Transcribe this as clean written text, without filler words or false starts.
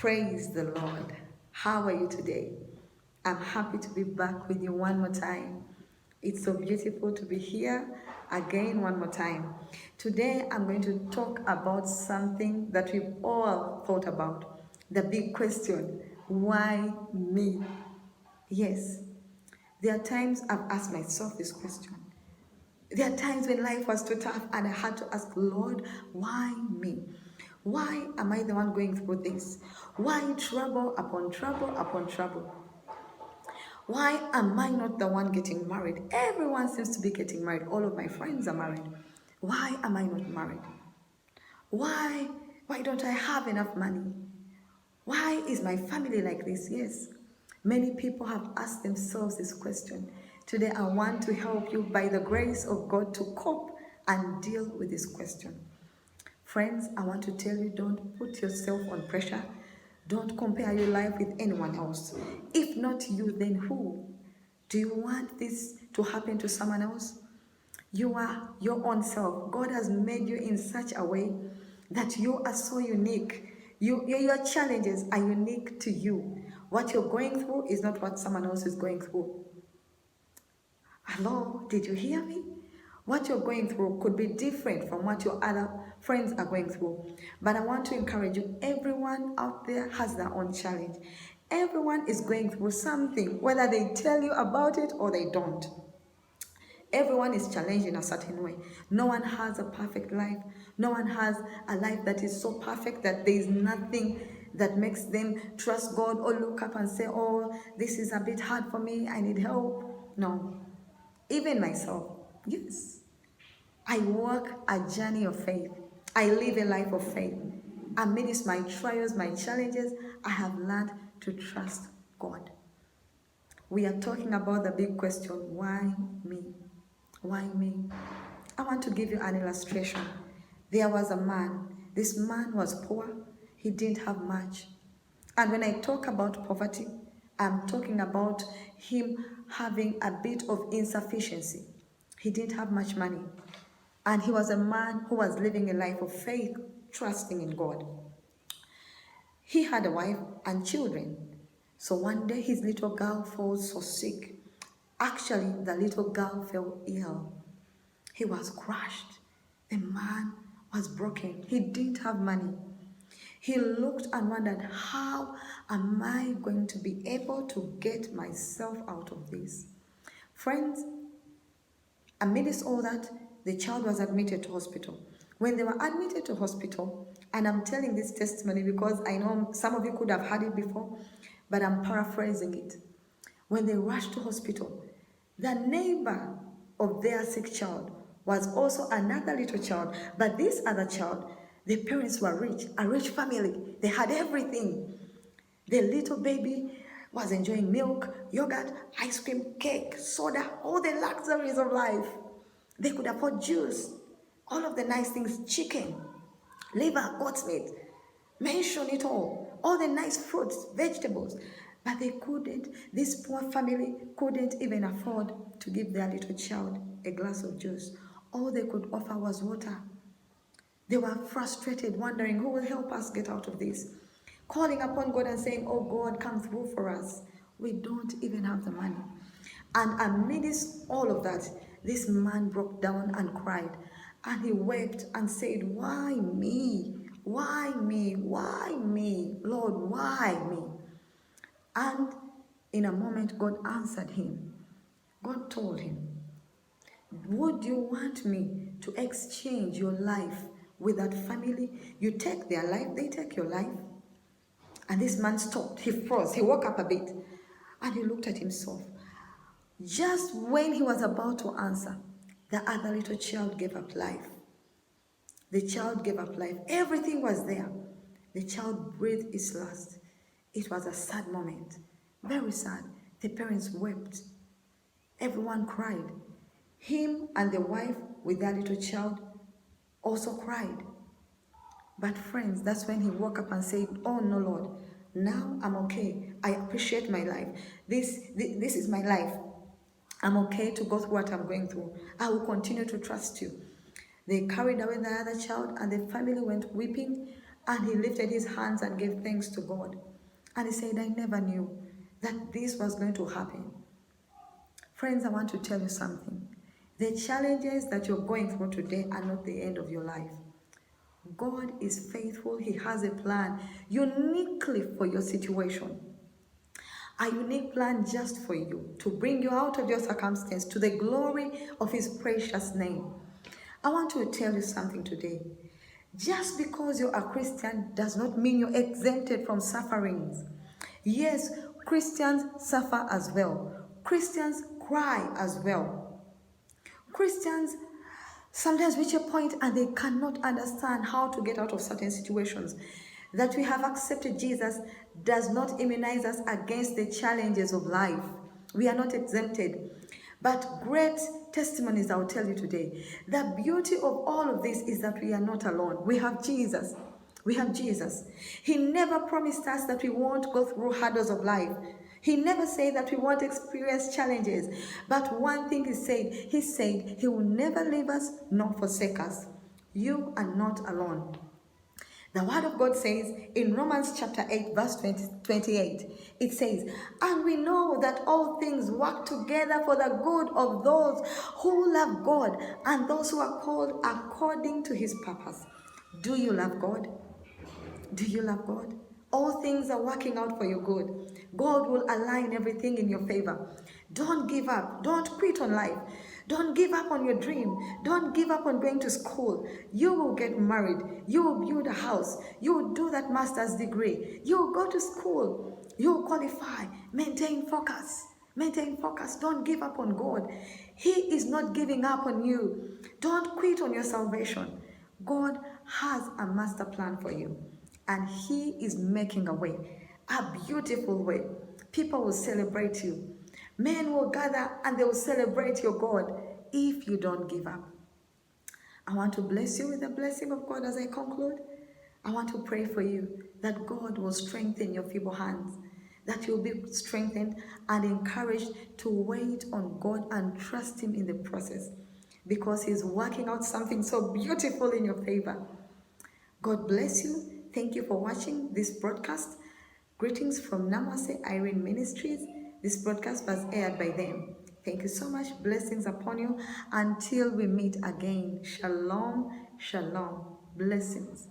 Praise the Lord. How are you today? I'm happy to be back with you one more time. It's so beautiful to be here again one more time. Today I'm going to talk about something that we've all thought about. The big question, why me? Yes, there are times I've asked myself this question. There are times when life was too tough and I had to ask, Lord, why me? Why am I the one going through this? Why trouble upon trouble upon trouble? Why am I not the one getting married? Everyone seems to be getting married. All of my friends are married. Why am I not married? Why? Why don't I have enough money? Why is my family like this? Yes, many people have asked themselves this question. Today, I want to help you by the grace of God to cope and deal with this question. Friends, I want to tell you, don't put yourself on pressure. Don't compare your life with anyone else. If not you, then who? Do you want this to happen to someone else? You are your own self. God has made you in such a way that you are so unique. Your challenges are unique to you. What you're going through is not what someone else is going through. Hello, did you hear me? What you're going through could be different from what your other friends are going through. But I want to encourage you, everyone out there has their own challenge. Everyone is going through something, whether they tell you about it or they don't. Everyone is challenged in a certain way. No one has a perfect life. No one has a life that is so perfect that there is nothing that makes them trust God or look up and say, oh, this is a bit hard for me, I need help. No. Even myself, yes. I walk a journey of faith. I live a life of faith. Amidst my trials, my challenges, I have learned to trust God. We are talking about the big question, why me? Why me? I want to give you an illustration. There was a man. This man was poor. He didn't have much. And when I talk about poverty, I'm talking about him having a bit of insufficiency. He didn't have much money. And he was a man who was living a life of faith, trusting in God. He had a wife and children. So one day his little girl falls so sick. Actually, the little girl fell ill. He was crushed. The man was broken. He didn't have money. He looked and wondered, how am I going to be able to get myself out of this? Friends, amidst all that, the child was admitted to hospital. When they were admitted to hospital, and I'm telling this testimony because I know some of you could have heard it before, but I'm paraphrasing it. When they rushed to hospital, the neighbor of their sick child was also another little child, but this other child, the parents were rich, a rich family. They had everything. The little baby was enjoying milk, yogurt, ice cream, cake, soda, all the luxuries of life. They could afford juice, all of the nice things, chicken, liver, goat's meat, mention it all the nice fruits, vegetables. But they couldn't, this poor family couldn't even afford to give their little child a glass of juice. All they could offer was water. They were frustrated, wondering who will help us get out of this. Calling upon God and saying, oh God, come through for us. We don't even have the money. And amidst all of that, this man broke down and cried. And he wept and said, why me? Why me? Why me? Lord, why me? And in a moment, God answered him. God told him, would you want me to exchange your life with that family? You take their life, they take your life. And this man stopped, he froze, he woke up a bit, and he looked at himself. Just when he was about to answer, the other little child gave up life. The child gave up life. Everything was there. The child breathed his last. It was a sad moment, very sad. The parents wept. Everyone cried. Him and the wife with their little child also cried. But friends, that's when he woke up and said, oh no, Lord, now I'm okay. I appreciate my life. This is my life. I'm okay to go through what I'm going through. I will continue to trust you. They carried away the other child and the family went weeping And he lifted his hands and gave thanks to God. And he said, I never knew that this was going to happen. Friends, I want to tell you something. The challenges that you're going through today are not the end of your life. God is faithful. He has a plan uniquely for your situation. A unique plan just for you to bring you out of your circumstance to the glory of his precious name. I want to tell you something today. Just because you're a Christian does not mean you're exempted from sufferings. Yes, Christians suffer as well. Christians cry as well. Christians sometimes reach a point and they cannot understand how to get out of certain situations. That we have accepted Jesus does not immunize us against the challenges of life. We are not exempted. But great testimonies I'll tell you today. The beauty of all of this is that we are not alone. We have Jesus. We have Jesus. He never promised us that we won't go through hurdles of life. He never said that we won't experience challenges. But one thing he said he will never leave us nor forsake us. You are not alone. The word of God says in Romans chapter 8 verse 28, it says, and we know that all things work together for the good of those who love God and those who are called according to his purpose. Do you love God? Do you love God? All things are working out for your good. God will align everything in your favor. Don't give up. Don't quit on life. Don't give up on your dream. Don't give up on going to school. You will get married. You will build a house. You will do that master's degree. You will go to school. You will qualify. Maintain focus. Maintain focus. Don't give up on God. He is not giving up on you. Don't quit on your salvation. God has a master plan for you. And he is making a way. A beautiful way. People will celebrate you. Men will gather and they will celebrate your God if you don't give up. I want to bless you with the blessing of God as I conclude. I want to pray for you that God will strengthen your feeble hands, that you'll be strengthened and encouraged to wait on God and trust him in the process because he's working out something so beautiful in your favor. God bless you. Thank you for watching this broadcast. Greetings from Namase Irene Ministries. This broadcast was aired by them. Thank you so much. Blessings upon you. Until we meet again. Shalom, shalom. Blessings.